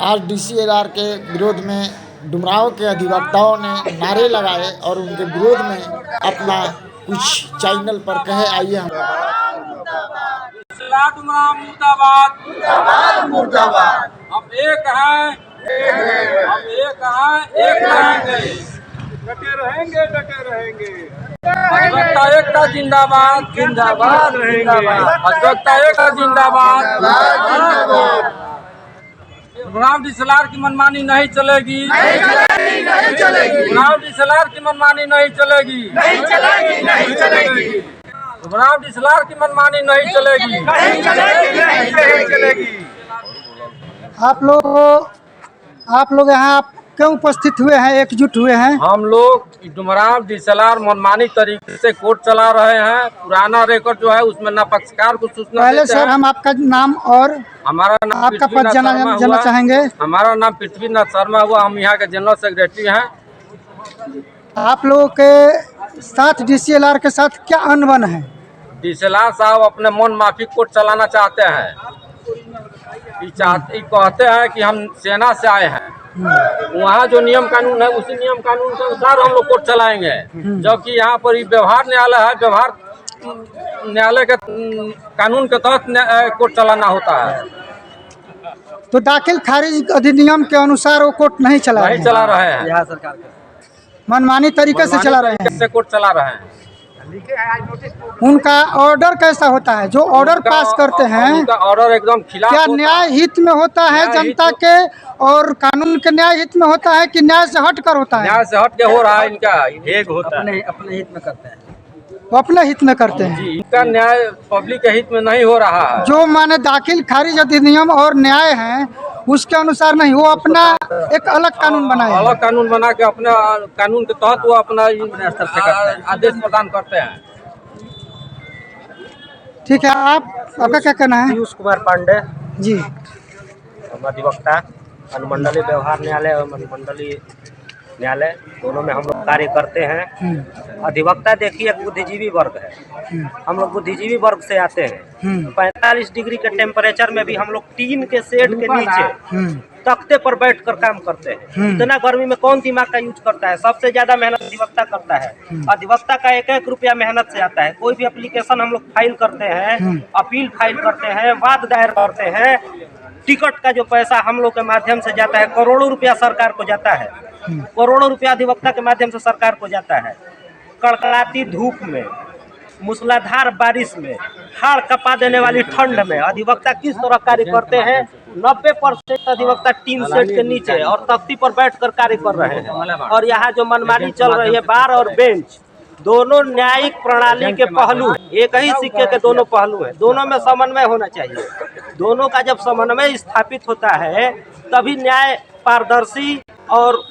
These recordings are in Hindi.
आज DCLR के विरोध में डुमरांव के अधिवक्ताओं ने नारे लगाए और उनके विरोध में अपना कुछ चैनल पर कहे। आइए हम डुमरांव मुर्दाबाद, हम एक हैं, हम एक हैं, एक रहेंगे, डटे रहेंगे। अधिवक्ता एकता जिंदाबाद, जिंदाबाद रहेंगे। अधिवक्ता एकता जिंदाबाद। डुमरांव DCLR की मनमानी नहीं चलेगी, डुमरांव DCLR की मनमानी नहीं चलेगी, डुमरांव DCLR की मनमानी नहीं चलेगी। आप लोग यहाँ क्यों उपस्थित हुए हैं, एकजुट हुए हैं? हम लोग डुमरांव DCLR मनमानी तरीके से कोर्ट चला रहे हैं। पुराना रिकॉर्ड जो है उसमें न पक्षकार को सूचना पहले सर हम आपका नाम और हमारा नाम आपका पद जानना चाहेंगे। हमारा नाम पृथ्वीनाथ शर्मा हुआ, हम यहाँ के जनरल सेक्रेटरी हैं। आप लोगों के साथ DCLR के साथ क्या अनबन है? DCLR साहब अपने मन माफी कोर्ट चलाना चाहते हैं। कहते हैं कि हम सेना से आए हैं, वहाँ जो नियम कानून है उसी नियम कानून के अनुसार हम लोग कोर्ट चलाएंगे। जबकि यहाँ पर व्यवहार न्यायालय है, व्यवहार न्यायालय के कानून के तहत कोर्ट चलाना होता है। तो दाखिल खारिज अधिनियम के अनुसार वो कोर्ट नहीं चला रहे हैं। यहाँ सरकार मनमानी तरीके से चला रहे हैं, कोर्ट चला रहे हैं। उनका ऑर्डर कैसा होता है? जो ऑर्डर पास करते हैं उनका ऑर्डर एकदम खिलाफ क्या न्याय हित में होता है जनता के और कानून के न्याय हित में होता है कि न्याय से हट कर होता है? न्याय से हट के हो रहा है। इनका एक होता है अपने हित में करते हैं, वो अपने हित में करते हैं। इनका न्याय पब्लिक के हित में नहीं हो रहा है। जो माने दाखिल खारिज अधिनियम और न्याय है उसके अनुसार नहीं, वो अपना एक अलग कानून बनाए, अलग कानून बना के अपने कानून के तहत वो अपना स्तर से करते हैं, आदेश प्रदान करते हैं। ठीक है, आपका क्या कहना है? पीयूष कुमार पांडे जी, हम अधिवक्ता अनुमंडलीय व्यवहार न्यायालय और अनुमंडलीय न्यायालय दोनों में हम लोग कार्य करते हैं। अधिवक्ता देखिए एक बुद्धिजीवी वर्ग है, हम लोग बुद्धिजीवी वर्ग से आते हैं। 45 डिग्री के टेम्परेचर में भी हम लोग टीन के शेड के नीचे तख्ते पर बैठकर काम करते हैं। इतना गर्मी में कौन दिमाग का यूज करता है? सबसे ज्यादा मेहनत अधिवक्ता करता है। अधिवक्ता का एक एक रुपया मेहनत से आता है। कोई भी एप्लीकेशन हम लोग फाइल करते हैं, अपील फाइल करते हैं, वाद दायर करते हैं, टिकट का जो पैसा हम लोग के माध्यम से जाता है, करोड़ों रुपया सरकार को जाता है, करोड़ों रुपया अधिवक्ता के माध्यम से सरकार को जाता है। कड़कड़ाती धूप में, मूसलाधार बारिश में, हाड़ कपा देने वाली ठंड में अधिवक्ता किस तरह कार्य करते हैं? 90% अधिवक्ता टीन शेड के नीचे और तख्ती पर बैठकर कार्य कर रहे हैं। और यहाँ जो मनमानी चल रही है, बार और बेंच दोनों न्यायिक प्रणाली के पहलू, एक ही सिक्के के दोनों पहलू हैं। दोनों में समन्वय होना चाहिए। दोनों का जब समन्वय स्थापित होता है तभी न्याय पारदर्शी और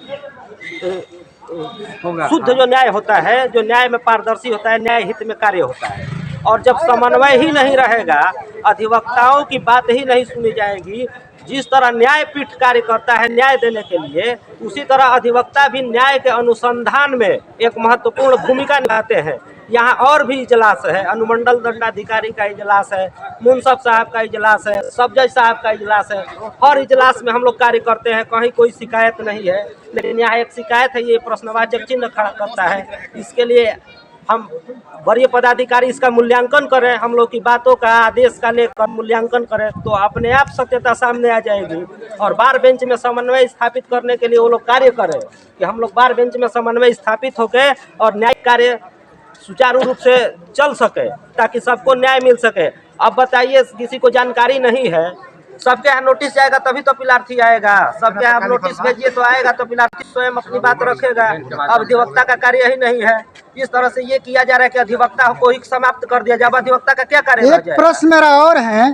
शुद्ध जो न्याय होता है, जो न्याय में पारदर्शी होता है, न्याय हित में कार्य होता है। और जब समन्वय ही नहीं रहेगा, अधिवक्ताओं की बात ही नहीं सुनी जाएगी, जिस तरह न्यायपीठ कार्य करता है न्याय देने के लिए, उसी तरह अधिवक्ता भी न्याय के अनुसंधान में एक महत्वपूर्ण भूमिका निभाते हैं। यहाँ और भी इजलास है, अनुमंडल दंडाधिकारी का इजलास है, मुंसफ साहब का इजलास है, सब जज साहब का इजलास है। हर इजलास में हम लोग कार्य करते हैं, कहीं कोई शिकायत नहीं है। लेकिन यहाँ एक शिकायत है, ये प्रश्नवाचक चिन्ह खड़ा करता है। इसके लिए हम वरीय पदाधिकारी इसका मूल्यांकन करें, हम लोग की बातों का, आदेश का लेकर मूल्यांकन करें तो अपने आप सत्यता सामने आ जाएगी। और बार बेंच में समन्वय स्थापित करने के लिए वो लोग कार्य करें कि हम लोग बार बेंच में समन्वय स्थापित होके और न्यायिक कार्य सुचारू रूप से चल सके, ताकि सबको न्याय मिल सके। अब बताइए, किसी को जानकारी नहीं है, सबके यहाँ नोटिस जाएगा तभी तो पिलार्थी आएगा। सबके यहाँ नोटिस भेजिए तो आएगा तो पिलार्थी स्वयं अपनी बात रखेगा। अब अधिवक्ता का कार्य यही नहीं है। इस तरह से ये किया जा रहा है कि अधिवक्ता को ही समाप्त कर दिया जाए। अधिवक्ता का क्या कार्य? एक प्रश्न मेरा और है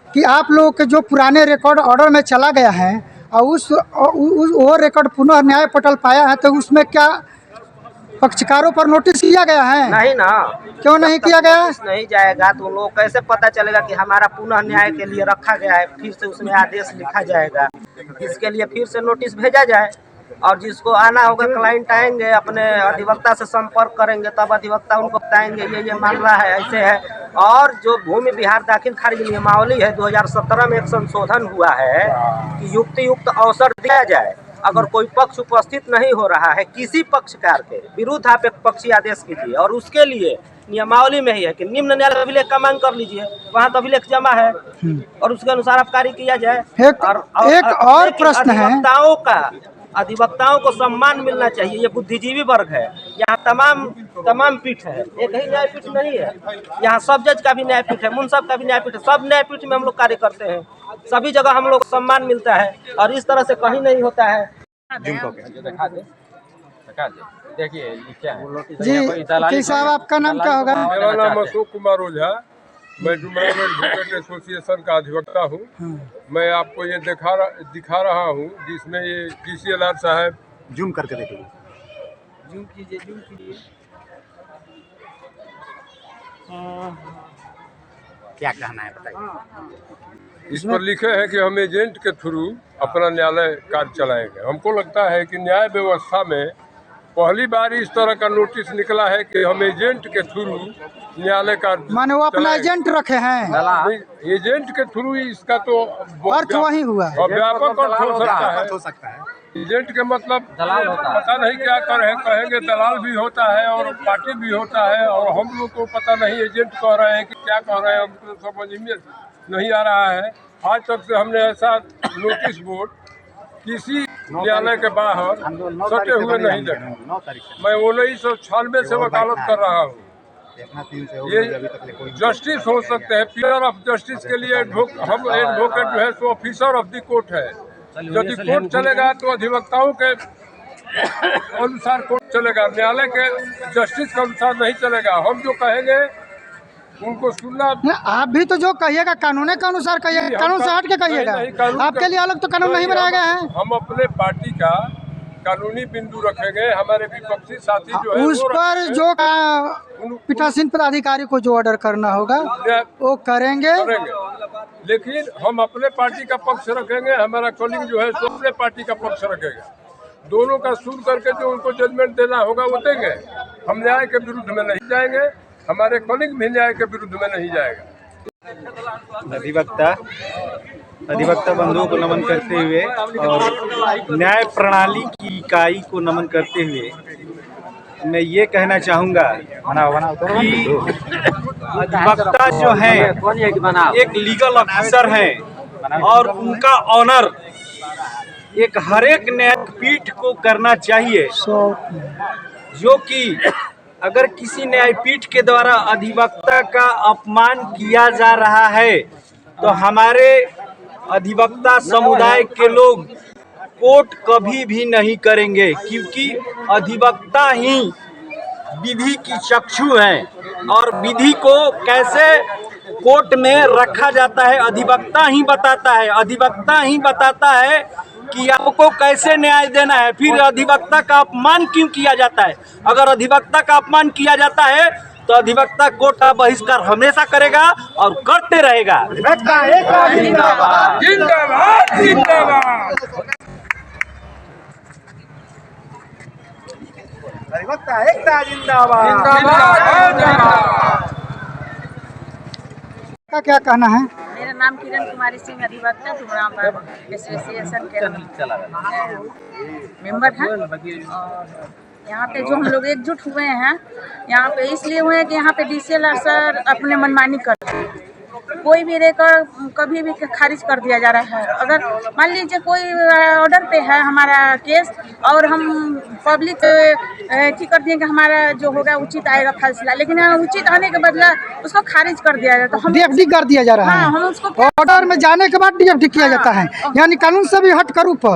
कि आप लोग के जो पुराने रिकॉर्ड ऑर्डर में चला गया है और वो रिकॉर्ड पुनः न्याय पोर्टल पाया है, तो उसमें क्या पक्षकारों पर नोटिस किया गया है? नहीं ना। क्यों नहीं किया गया? नहीं जाएगा तो लोग कैसे पता चलेगा कि हमारा पुनः न्याय के लिए रखा गया है? फिर से उसमें आदेश लिखा जाएगा, इसके लिए फिर से नोटिस भेजा जाए। और जिसको आना होगा क्लाइंट आएंगे, अपने अधिवक्ता से संपर्क करेंगे, तब अधिवक्ता उनको बताएंगे ये मामला है, ऐसे है। और जो भूमि विहार दाखिल खारिज नियमावली है 2017 में एक संशोधन हुआ है कि युक्त अवसर दिया जाए। अगर कोई पक्ष उपस्थित नहीं हो रहा है किसी पक्षकार के विरुद्ध, आप एक पक्षी आदेश कीजिए, और उसके लिए नियमावली में ही है कि निम्न न्यायालय अभिलेख का मांग कर लीजिए, वहाँ तो अभिलेख जमा है और उसके अनुसार आप कार्य किया जाए। एक और प्रश्न है, अधिवक्ताओं को सम्मान मिलना चाहिए। ये बुद्धिजीवी वर्ग है, यहाँ तमाम पीठ है, एक ही न्यायपीठ नहीं है। यहाँ सब जज का भी न्यायपीठ है, मुंसब का भी न्यायपीठ है, सब न्यायपीठ में हम लोग कार्य करते हैं, सभी जगह हम लोग को सम्मान मिलता है, और इस तरह से कहीं नहीं होता है। देखिए क्या है जी वकील साहब, आपका नाम क्या होगा? मेरा नाम अशोक कुमार ओझा, मैं डुमराव एडवोकेट एसोसिएशन का अधिवक्ता हूँ। मैं आपको ये दिखा रहा हूँ जिसमें ये DCLR साहब, जूम करके देखिए, जूम कीजिए। क्या कहना है बताइए। इस पर लिखे हैं कि हम एजेंट के थ्रू अपना न्यायालय कार्य चलाएंगे। हमको लगता है कि न्याय व्यवस्था में पहली बार इस तरह का नोटिस निकला है कि हम एजेंट के थ्रू न्यायालय का माने वो अपना एजेंट रखे हैं, एजेंट के थ्रू इसका तो अर्थ वही हुआ है। व्यापक अर्थ हो सकता है। एजेंट के मतलब दलाल होता है। पता नहीं क्या कहेंगे, दलाल भी होता है और पार्टी भी होता है, और हम लोग को पता नहीं एजेंट कह रहे हैं कि क्या कह रहे हैं, हमको समझ में नहीं आ रहा है। आज तक से हमने ऐसा नोटिस बोर्ड किसी न्यायालय के बाहर सटे हुए नहीं देखा। मैं 1996 से वकालत कर रहा हूँ। ये जस्टिस हो सकते हैं, पिलर ऑफ जस्टिस के लिए हम एडवोकेट जो है सो ऑफिसर ऑफ द कोर्ट है। यदि कोर्ट चलेगा तो अधिवक्ताओं के अनुसार कोर्ट चलेगा, न्यायालय के जस्टिस के अनुसार नहीं चलेगा। हम जो कहेंगे उनको सुनना। आप भी तो जो कहिएगा कानून के अनुसार कहिएगा, कानून से हट के कहिएगा। आपके लिए अलग तो कानून नहीं बनाया गया है। हम अपने पार्टी का कानूनी बिंदु रखेंगे, हमारे विपक्षी साथी जो है उस पर जो पीठासीन पदाधिकारी को जो ऑर्डर करना होगा वो करेंगे। लेकिन हम अपने पार्टी का पक्ष रखेंगे, हमारा कॉलिंग जो है सो अपने पार्टी का पक्ष रखेगा। दोनों का सुन करके जो उनको जजमेंट देना होगा वो देंगे। हम न्याय के विरुद्ध में नहीं जाएंगे, हमारे कॉलिंग भी न्याय के विरुद्ध में नहीं जाएगा। अधिवक्ता बंधुओं को नमन करते हुए और न्याय प्रणाली की इकाई को नमन करते हुए मैं ये कहना चाहूँगा कि अधिवक्ता जो हैं एक लीगल ऑफिसर हैं, और उनका ऑनर एक हरेक न्यायपीठ को करना चाहिए, जो कि अगर किसी न्यायपीठ के द्वारा अधिवक्ता का अपमान किया जा रहा है तो हमारे अधिवक्ता समुदाय के लोग कोर्ट कभी भी नहीं करेंगे, क्योंकि अधिवक्ता ही विधि की चक्षु हैं, और विधि को कैसे कोर्ट में रखा जाता है अधिवक्ता ही बताता है। अधिवक्ता ही बताता है कि आपको कैसे न्याय देना है। फिर अधिवक्ता का अपमान क्यों किया जाता है? अगर अधिवक्ता का अपमान किया जाता है तो अधिवक्ता कोर्ट का बहिष्कार हमेशा करेगा और करते रहेगा। जिंदाबाद जिंदाबाद जिंदाबाद। अधिवक्ता एकता जिंदाबाद। का क्या कहना है? मेरा नाम किरण कुमारी सिंह, अधिवक्ता डुमराव एसोसिएशन के मेंबर हैं। और यहाँ पे जो हम लोग एकजुट हुए हैं, यहाँ पे इसलिए हुए हैं कि यहाँ पे DCLR सर अपने मनमानी करते हैं। कोई भी रिकॉर्ड कभी भी खारिज कर दिया जा रहा है। अगर मान लीजिए कोई ऑर्डर पे है हमारा केस, और हम पब्लिक ठीक कर दिए कि हमारा जो होगा उचित आएगा फैसला, लेकिन उचित आने के बदला उसको खारिज कर दिया जाए तो हम DFD कर दिया जा रहा है। हम उसको ऑर्डर में जाने के बाद DFD किया जाता है, यानी कानून से भी हट कर ऊपर,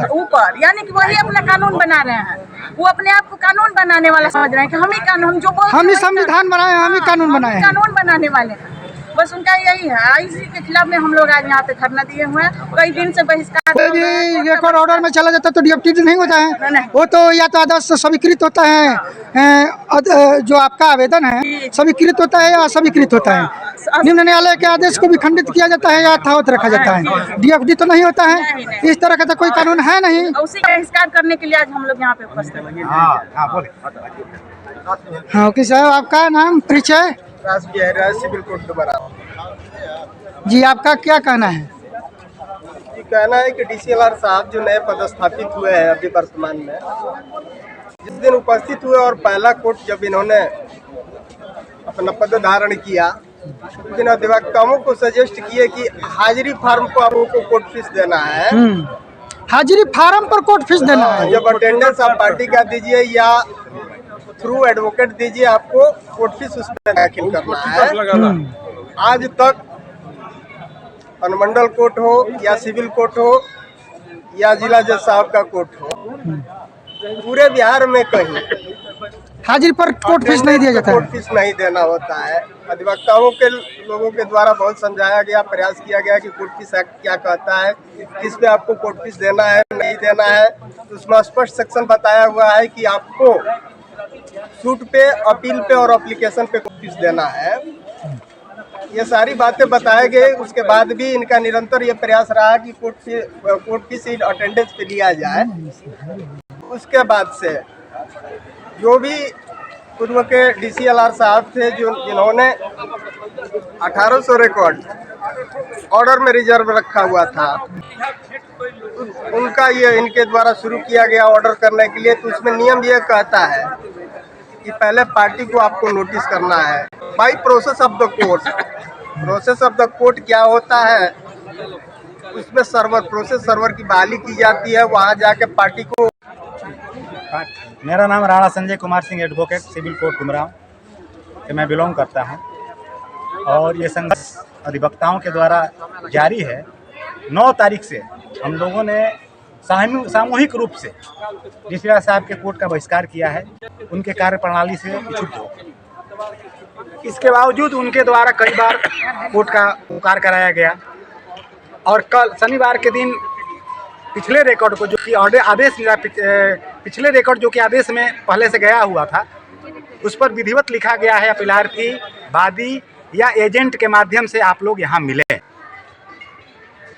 यानी कि वही अपना कानून बना रहे हैं। वो अपने आप को कानून बनाने वाला समझ रहे हैं कि हम ही कानून, हम जो हम ही संविधान बनाए, हम ही कानून बनाए, कानून बनाने वाले हैं। बस उनका यही है। इसी के खिलाफ में हम लोग आज यहाँ पे धरना दिए हुए हैं। कई दिन से बहिष्कार। कोई भी रिकॉर्ड ऑर्डर में चला जाता है तो DFD नहीं होता है, वो तो या तो आदेश से स्वीकृत होता है, जो आपका आवेदन है स्वीकृत होता है या अस्वीकृत होता है। निम्न न्यायालय के आदेश को भी खंडित किया जाता है या यथावत रखा जाता है? डीएफडी तो नहीं होता है, इस तरह का तो कोई कानून है नहीं। उसी का बहिष्कार करने के लिए आज हम लोग यहाँ पे उपस्थित हैं। हाँ ओके साहब, आपका नाम परिचय? सिविल कोर्ट दोबारा जी, आपका क्या कहना है? कहना है कि डीसीएलआर साहब जो नए पदस्थापित हुए हैं अभी वर्तमान में, जिस दिन उपस्थित हुए और पहला कोर्ट जब इन्होंने अपना पद धारण किया, उस दिन अधिवक्ताओं को सजेस्ट किए कि हाजिरी फार्म को आपको कोर्ट फीस देना है। हाजिरी फार्म पर कोर्ट फीस देना है? जब अटेंडेंस आप पार्टी का दीजिए या थ्रू एडवोकेट दीजिए, आपको कोर्ट फीस उसमें दाखिल करना है। आज तक अनुमंडल कोर्ट हो या सिविल कोर्ट हो या जिला जज साहब का कोर्ट हो, पूरे बिहार में कहीं हाजिरी पर कोर्ट फीस नहीं दिया जाता है। कोर्ट फीस नहीं देना होता है। अधिवक्ताओं के लोगों के द्वारा बहुत समझाया गया, प्रयास किया गया कि कोर्ट फीस एक्ट क्या कहता है, किस पे आपको कोर्ट फीस देना है नहीं देना है। तो उसमें स्पष्ट सेक्शन बताया हुआ है कि आपको सूट पे, अपील पे और एप्लीकेशन पे कोर्ट फीस देना है। ये सारी बातें बताए गए, उसके बाद भी इनका निरंतर ये प्रयास रहा कि कोर्ट फीस अटेंडेंस पे लिया जाए। उसके बाद से जो भी पूर्व के डीसीएलआर साहब थे, जिन्होंने 1800 रिकॉर्ड ऑर्डर में रिजर्व रखा हुआ था, उनका ये इनके द्वारा शुरू किया गया ऑर्डर करने के लिए। तो उसमें नियम ये कहता है कि पहले पार्टी को आपको नोटिस करना है by process of the court. Process of the court क्या होता है, उसमें प्रोसेस सर्वर की बहाली की जाती है। वहाँ जाके पार्टी को। मेरा नाम Rana Sanjay Kumar Singh, advocate, civil court Dumraon से मैं बिलोंग करता हूं। और ये संघर्ष अधिवक्ताओं के द्वारा जारी है। 9 तारीख से हम लोगों ने सामूहिक रूप से डीसीएलआर साहब के कोर्ट का बहिष्कार किया है, उनके कार्यप्रणाली से इच्छुक हो। इसके बावजूद उनके द्वारा कई बार कोर्ट का पुकार कराया गया और कल शनिवार के दिन पिछले रिकॉर्ड को, जो कि आदेश मिला, पिछले रिकॉर्ड जो कि आदेश में पहले से गया हुआ था, उस पर विधिवत लिखा गया है अपीलार्थी, वादी या एजेंट के माध्यम से आप लोग यहाँ मिले।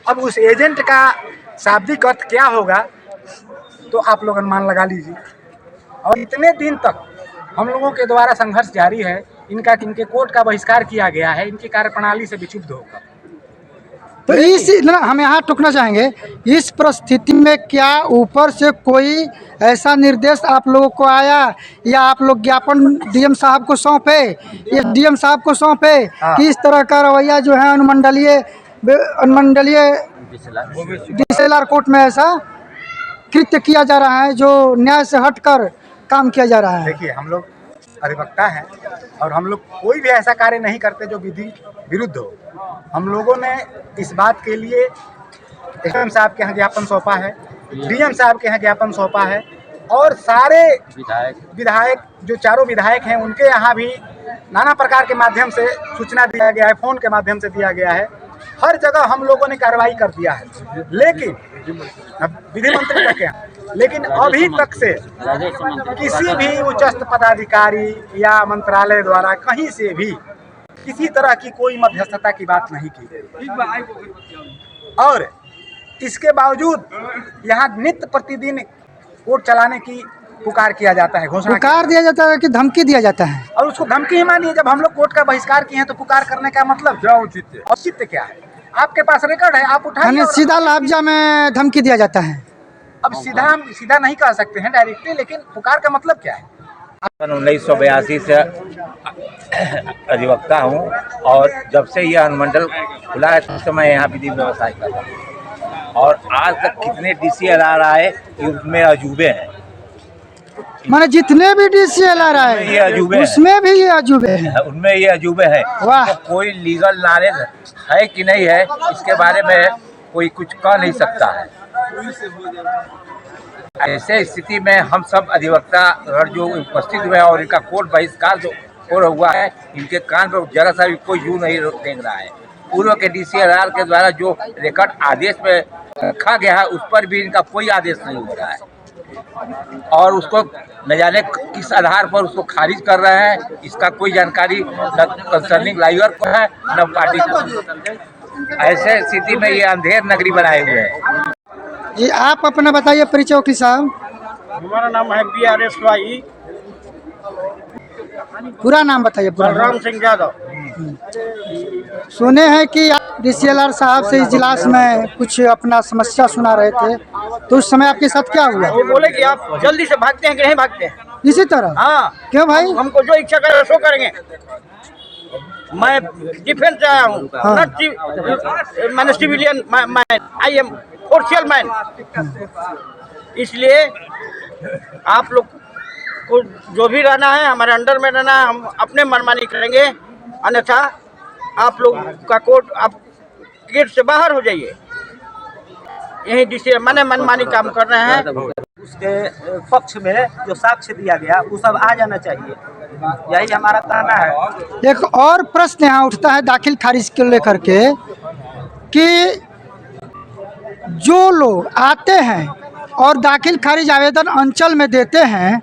अब उस एजेंट का शाब्दिक अर्थ क्या होगा तो आप लोग अनुमान लगा लीजिए। और इतने दिन तक हम लोगों के द्वारा संघर्ष जारी है। इनके कोर्ट का बहिष्कार किया गया है, इनकी कार्यप्रणाली से विक्षुब्ध होकर। तो हम यहाँ टुकना चाहेंगे, इस परिस्थिति में क्या ऊपर से कोई ऐसा निर्देश आप लोगों को आया या आप लोग ज्ञापन डीएम साहब को सौंपे, ये डीएम साहब को सौंपे कि इस तरह का रवैया जो है अनुमंडलीय डीसीएलआर कोर्ट में ऐसा कृत्य किया जा रहा है जो न्याय से हटकर काम किया जा रहा है? देखिए, हम लोग अधिवक्ता हैं और हम लोग कोई भी ऐसा कार्य नहीं करते जो विधि विरुद्ध हो। हम लोगों ने इस बात के लिए एसडीएम साहब के यहाँ ज्ञापन सौंपा है, डीएम साहब के यहाँ ज्ञापन सौंपा है और सारे विधायक जो चारों विधायक हैं उनके यहाँ भी नाना प्रकार के माध्यम से सूचना दिया गया है, फोन के माध्यम से दिया गया है। हर जगह हम लोगों ने कार्रवाई कर दिया है, लेकिन विधि मंत्री तक यहाँ, लेकिन अभी तक से किसी भी उच्चस्थ पदाधिकारी या मंत्रालय द्वारा कहीं से भी किसी तरह की कोई मध्यस्थता की बात नहीं की गई। और इसके बावजूद यहाँ नित्य प्रतिदिन कोर्ट चलाने की पुकार किया जाता है, घोषणा पुकार दिया जाता है कि धमकी दिया जाता है? और उसको धमकी ही मानिए। जब हम लोग कोर्ट का बहिष्कार किए हैं तो पुकार करने का मतलब क्या औचित्य क्या है? आपके पास रिकॉर्ड है, आप उठाइए। सीधा लाफजा में धमकी दिया जाता है। अब सीधा नहीं कह सकते हैं डायरेक्टली, लेकिन पुकार का मतलब क्या है? 1982 से अधिवक्ता हूँ और जब से यह अनुमंडल खुला है उस समय यहाँ विधि व्यवसाय कर रहा हूँ। और आज तक कितने डीसीएलआर आए उसमें अजूबे हैं। माने जितने भी डीसीएलआर आए उसमें भी ये अजूबे हैं, उनमें ये अजूबे हैं। वाह। तो कोई लीगल नॉलेज है कि नहीं है इसके बारे में कोई कुछ कह नहीं सकता है। ऐसे स्थिति में हम सब अधिवक्ता अगर जो उपस्थित हुए और इनका कोर्ट बहिष्कार जो हो हुआ है, इनके कान पर जरा सा भी कोई यूं नहीं देख रहा है। पूर्व के डीसीएलआर के द्वारा जो रिकॉर्ड आदेश में रखा गया है उस पर भी इनका कोई आदेश नहीं हो रहा है। और उसको न जाने किस आधार पर उसको खारिज कर रहे हैं, इसका कोई जानकारी न कंसर्निंग लाइवर को है न पार्टी को। ऐसे स्थिति में ये अंधेर नगरी बनाए हुए हैं। जी आप अपना बताइए परिचय वकील साहब। हमारा नाम है PRSY, पूरा नाम बताइए। पूरा बलराम सिंह यादव। सुने हैं कि आप DCLR साहब से इजलास में कुछ अपना समस्या सुना रहे थे, तो उस समय आपके साथ क्या हुआ? वो बोले कि आप जल्दी से भागते हैं कि नहीं भागते हैं। इसी तरह? हाँ। क्यों भाई? हमको जो इच्छा करे सो करेंगे। मैं डिफेंस से आया हूँ। हाँ। मैंने सिविलियन मैन, आई एम फोर्सियल मैन। इसलिए आप लोग को जो भी रहना है हमारे अंडर में रहना है, हम अपने मनमानी करेंगे, अन्यथा आप लोग का कोर्ट, आप गेट से बाहर हो जाइए। यही DC मैंने मनमानी काम कर रहे हैं। उसके पक्ष में जो साक्ष्य दिया गया वो सब आ जाना चाहिए, यही हमारा कहना है। एक और प्रश्न यहाँ उठता है दाखिल खारिज को लेकर के कि जो लोग आते हैं और दाखिल खारिज आवेदन अंचल में देते हैं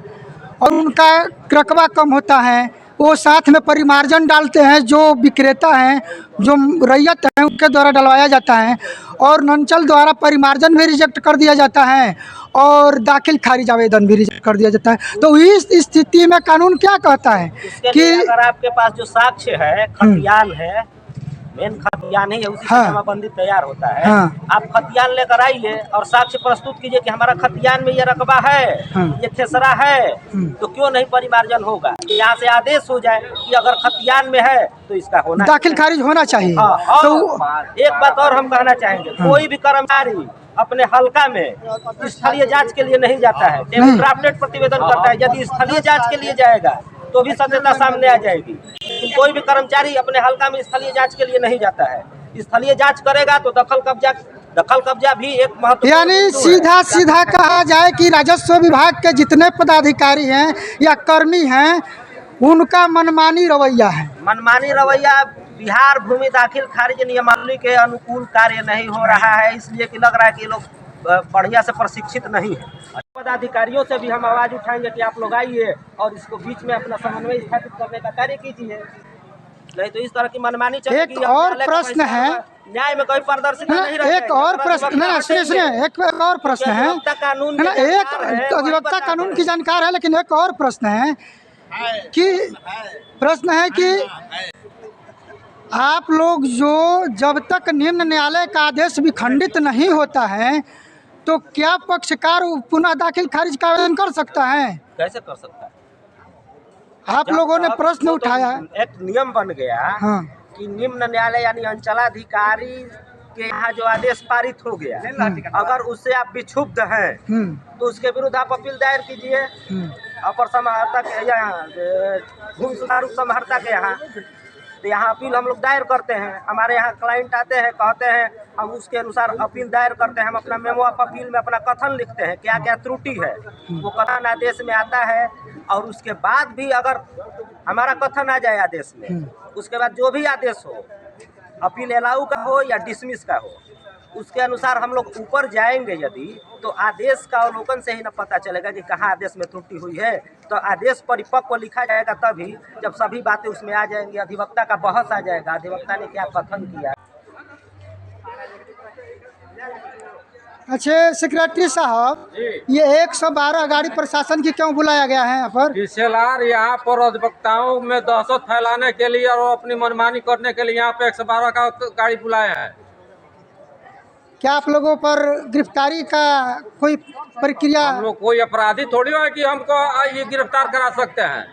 और उनका रकबा कम होता है, वो साथ में परिमार्जन डालते हैं, जो विक्रेता हैं, जो रैयत हैं, उनके द्वारा डलवाया जाता है, और अंचल द्वारा परिमार्जन भी रिजेक्ट कर दिया जाता है और दाखिल खारिज आवेदन भी रिजेक्ट कर दिया जाता है। तो इस स्थिति में कानून क्या कहता है कि अगर आपके पास जो साक्ष्य है, खतियान है, मेन खतियान ही है, उसी से जमाबंदी तैयार होता है। आप खतियान लेकर आइए और साक्ष्य प्रस्तुत कीजिए कि हमारा खतियान में ये रकबा है, ये खेसरा है, तो क्यों नहीं परिमार्जन होगा? यहाँ से आदेश हो जाए कि अगर खतियान में है तो इसका होना दाखिल खारिज होना चाहिए। हाँ। तो एक बात और हम कहना चाहेंगे, कोई भी कर्मचारी अपने हल्का में स्थलीय जांच के लिए नहीं जाता है, ड्राफ्टेड प्रतिवेदन करता है। यदि स्थलीय जांच के लिए जाएगा तो भी सत्यता सामने आ जाएगी। लेकिन कोई भी कर्मचारी अपने हल्का में स्थलीय जांच के लिए नहीं जाता है। स्थलीय जांच करेगा तो दखल कब्जा भी एक महत्वपूर्ण, यानी सीधा कहा जाए कि राजस्व विभाग के जितने पदाधिकारी हैं या कर्मी हैं, उनका मनमानी रवैया है। मनमानी रवैया बिहार भूमि दाखिल खारिज नियमावली के अनुकूल कार्य नहीं हो रहा है, इसलिए कि लग रहा है कि लोग बढ़िया से प्रशिक्षित नहीं है। पदाधिकारियों से भी हम आवाज उठाएंगे कि आप लोग आइए और इसको बीच में अपना समन्वय स्थापित करने का कार्य कीजिए, नहीं तो इस तरह की मनमानी चलेगी। एक और प्रश्न है, न्याय में कोई पारदर्शिता नहीं रहेगी। एक और प्रश्न, सुनिए, एक और प्रश्न है, एक अधिवक्ता कानून की जानकार है, लेकिन एक और प्रश्न है कि आप लोग जो जब तक निम्न न्यायालय का आदेश भी खंडित नहीं होता है तो क्या पक्षकार पुनः दाखिल खारिज का आवेदन कर सकता है? कैसे कर सकता है? आप लोगों ने प्रश्न उठाया, एक नियम बन गया कि निम्न न्यायालय यानी अंचलाधिकारी के यहाँ जो आदेश पारित हो गया, अगर उससे आप विक्षुब्ध हैं तो उसके विरुद्ध आप अपील दायर कीजिए अपर समाहर्ता के यहाँ, भूमि सुधार समाहर्ता के यहाँ। तो यहाँ अपील हम लोग दायर करते हैं। हमारे यहाँ क्लाइंट आते हैं, कहते हैं, हम उसके अनुसार अपील दायर करते हैं। हम अपना मेमो ऑफ अपील में अपना कथन लिखते हैं, क्या क्या त्रुटि है, वो कथन आदेश में आता है। और उसके बाद भी अगर हमारा कथन आ जाए आदेश में, उसके बाद जो भी आदेश हो, अपील अलाउ का हो या डिसमिस का हो, उसके अनुसार हम लोग ऊपर जाएंगे। यदि तो आदेश का अवलोकन से ही न पता चलेगा कि कहाँ आदेश में त्रुटि हुई है। तो आदेश परिपक्व लिखा जाएगा तभी जब सभी बातें उसमें आ जाएंगी, अधिवक्ता का बहस आ जाएगा, अधिवक्ता ने क्या कथन किया। अच्छा सेक्रेटरी साहब, ये 112 गाड़ी प्रशासन की क्यों बुलाया गया है यहाँ पर? DCLR यहाँ पर अधिवक्ताओं में दहशत फैलाने के लिए और अपनी मनमानी करने के लिए यहाँ पे 112 का गाड़ी बुलाया है। क्या आप लोगों पर गिरफ्तारी का कोई प्रक्रिया? हम लोग कोई अपराधी थोड़ी है कि हमको ये गिरफ्तार करा सकते हैं।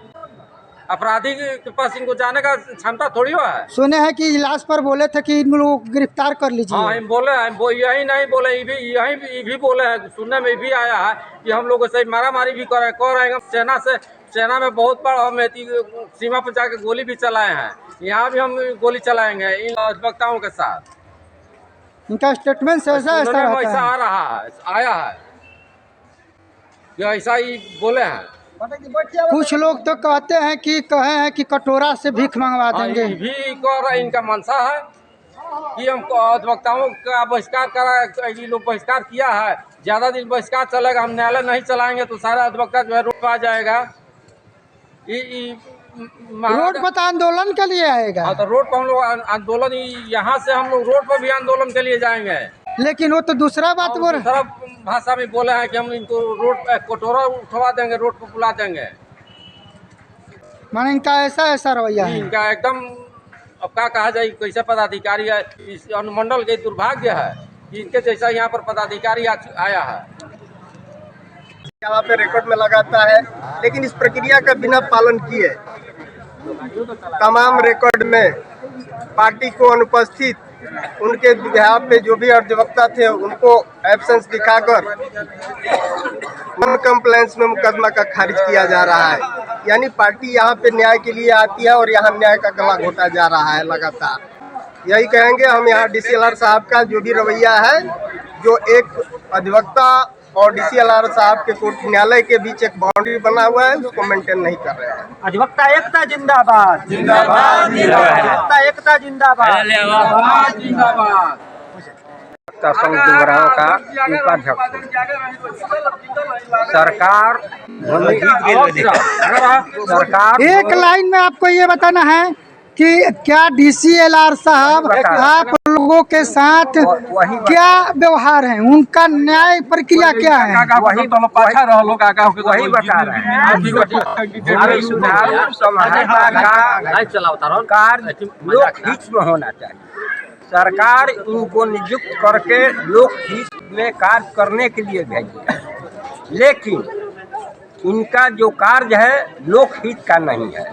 अपराधी के पास इनको जाने का क्षमता थोड़ी है। सुने हैं कि इजलास पर बोले थे कि इन लोगों को गिरफ्तार कर लीजिए। हाँ, हम बोले हैं, यही नहीं बोले, यही भी बोले हैं। सुनने में भी आया है कि हम लोग से मारामारी भी कर रहे हैं। सेना में बहुत बार हम सीमा पर जाके गोली भी चलाए हैं। यहाँ भी हम गोली चलाएंगे इन अधिवक्ताओं के साथ। इनका स्टेटमेंट ऐसा आया है कि ऐसा ही बोले हैं। कुछ लोग तो कहते हैं कि कहे हैं कि कटोरा से भीख मंगवा देंगे। भी इनका मंशा है। कि हम अधिवक्ताओं का बहिष्कार करा, ये लोग बहिष्कार किया है, ज्यादा दिन बहिष्कार चलेगा, हम न्यायालय नहीं चलाएंगे तो सारा अधिवक्ता जो है रोड पर आ जाएगा। रोड पर तो आंदोलन के लिए आएगा। हाँ, तो रोड पर हम लोग आंदोलन, यहाँ से हम लोग रोड पर भी आंदोलन के लिए जाएंगे। लेकिन वो तो दूसरा बात बोल रहे, दूसरा भाषा में बोले हैं कि हम इनको रोड पर कटोरा उठवा देंगे, रोड पर बुला देंगे। माने इनका ऐसा रवैया है। इनका एकदम, अब क्या कहा जाए, कैसे पदाधिकारी है, इस अनुमंडल के दुर्भाग्य है कि इनके जैसा यहाँ पर पदाधिकारी आया है। यहाँ पे रिकॉर्ड में लगाता है, लेकिन इस प्रक्रिया का बिना पालन किए तमाम रिकॉर्ड में पार्टी को अनुपस्थित, उनके बिहाफ पे जो भी अधिवक्ता थे उनको एब्सेंस दिखाकर नॉन कंप्लेंस में मुकदमा का खारिज किया जा रहा है। यानी पार्टी यहाँ पे न्याय के लिए आती है और यहाँ न्याय का गला घोटा जा रहा है लगातार। यही कहेंगे हम यहाँ DCLR साहब का जो भी रवैया है, जो एक अधिवक्ता और DCLR साहब के कोर्ट न्यायालय के बीच एक बाउंड्री बना हुआ है, उसको मेंटेन नहीं कर रहे हैं। अधिवक्ता एकता जिंदाबाद, जिंदाबाद, अधिवक्ता एकता जिंदाबाद, जिंदाबाद। संघ डुमरांव का उपाध्यक्ष। सरकार एक लाइन में आपको ये बताना है कि क्या DCLR साहब आप लोगों के साथ क्या व्यवहार है, उनका न्याय प्रक्रिया क्या है? वही बता रहे हैं। कार्य लोकहित में होना चाहिए। सरकार इनको नियुक्त करके लोकहित में कार्य करने के लिए भेजी है, लेकिन इनका जो कार्य है लोकहित का नहीं है,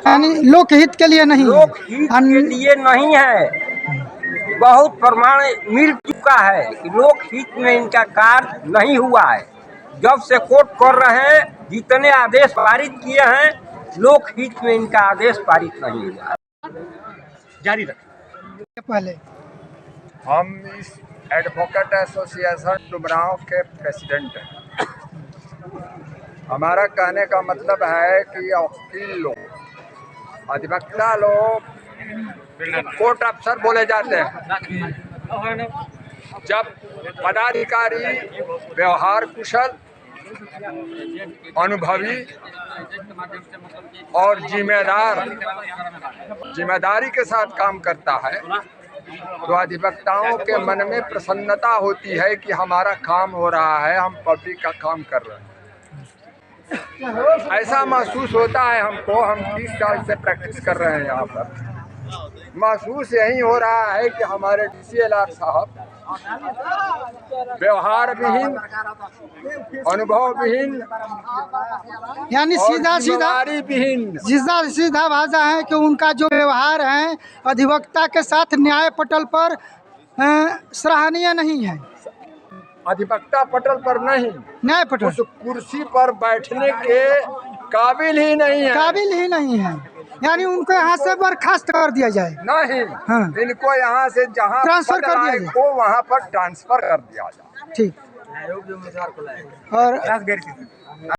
यानी लोकहित के लिए नहीं, लोकहित के लिए नहीं है। बहुत प्रमाण मिल चुका है कि लोकहित में इनका कार्य नहीं हुआ है। जब से कोर्ट कर रहे हैं, जितने आदेश पारित किए हैं, लोकहित में इनका आदेश पारित नहीं हुआ। जारी रखें। पहले हम इस एडवोकेट एसोसिएशन डुमरांव के प्रेसिडेंट हैं। हमारा कहने का मतलब है कि वकील लोग, अधिवक्ता लोग कोर्ट अफसर बोले जाते हैं। जब पदाधिकारी व्यवहार कुशल, अनुभवी और जिम्मेदारी के साथ काम करता है, तो अधिवक्ताओं के मन में प्रसन्नता होती है कि हमारा काम हो रहा है, हम पब्लिक का काम कर रहे हैं। ऐसा महसूस होता है हमको। हम 30 साल से प्रैक्टिस कर रहे हैं यहाँ पर। महसूस यही हो रहा है कि हमारे DCLR साहब व्यवहार विहीन, अनुभव विहीन, यानी सीधा भाषा है कि उनका जो व्यवहार है अधिवक्ता के साथ न्याय पटल पर सराहनीय नहीं है। अधिवक्ता पटल पर नहीं, न्याय पटल उस कुर्सी पर बैठने के काबिल ही नहीं है। यानी उनको यहाँ से बर्खास्त कर दिया जाए। नहीं, हाँ। इनको यहाँ से जहाँ ट्रांसफर कर दिया जाए, को वहाँ पर ट्रांसफर कर दिया जाए। ठीक। और